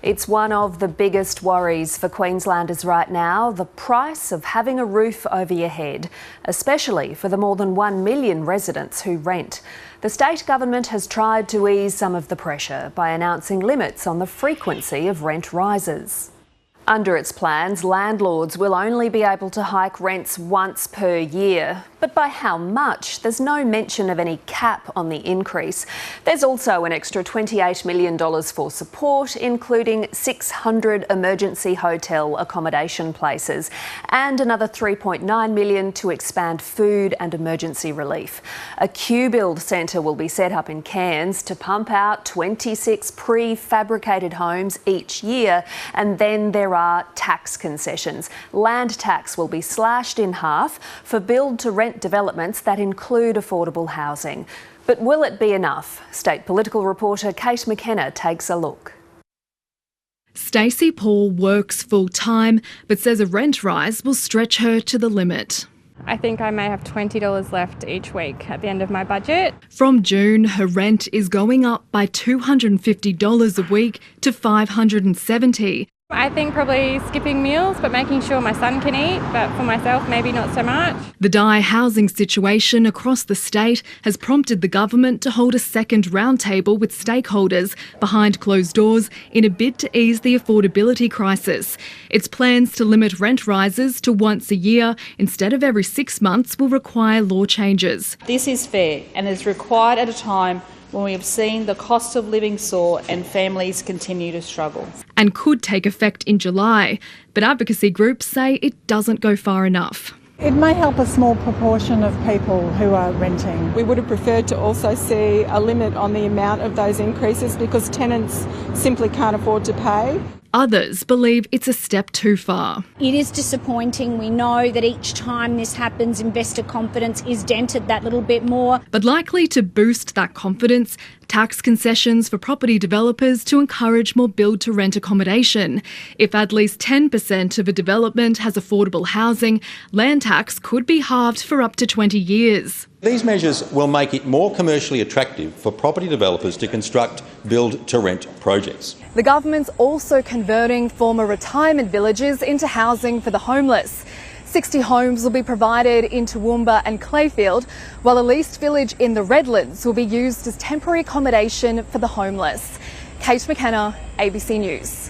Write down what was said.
It's one of the biggest worries for Queenslanders right now, the price of having a roof over your head, especially for the more than 1 million residents who rent. The state government has tried to ease some of the pressure by announcing limits on the frequency of rent rises. Under its plans, landlords will only be able to hike rents once per year. But by how much? There's no mention of any cap on the increase. There's also an extra $28 million for support, including 600 emergency hotel accommodation places and another $3.9 million to expand food and emergency relief. A Q-Build centre will be set up in Cairns to pump out 26 prefabricated homes each year, and then there are tax concessions. Land tax will be slashed in half for build-to-rent developments that include affordable housing. But will it be enough? State political reporter Kate McKenna takes a look. Stacey Paul works full-time but says a rent rise will stretch her to the limit. I think I may have $20 left each week at the end of my budget. From June, her rent is going up by $250 a week to $570. I think probably skipping meals but making sure my son can eat, but for myself maybe not so much. The dire housing situation across the state has prompted the government to hold a second roundtable with stakeholders behind closed doors in a bid to ease the affordability crisis. Its plans to limit rent rises to once a year instead of every 6 months will require law changes. This is fair and is required at a time when we have seen the cost of living soar and families continue to struggle. And could take effect in July, but advocacy groups say it doesn't go far enough. It may help a small proportion of people who are renting. We would have preferred to also see a limit on the amount of those increases because tenants simply can't afford to pay. Others believe it's a step too far. It is disappointing. We know that each time this happens, investor confidence is dented that little bit more. But likely to boost that confidence, tax concessions for property developers to encourage more build-to-rent accommodation. If at least 10% of a development has affordable housing, land tax could be halved for up to 20 years. These measures will make it more commercially attractive for property developers to construct build-to-rent projects. The government's also converting former retirement villages into housing for the homeless. 60 homes will be provided in Toowoomba and Clayfield, while a leased village in the Redlands will be used as temporary accommodation for the homeless. Kate McKenna, ABC News.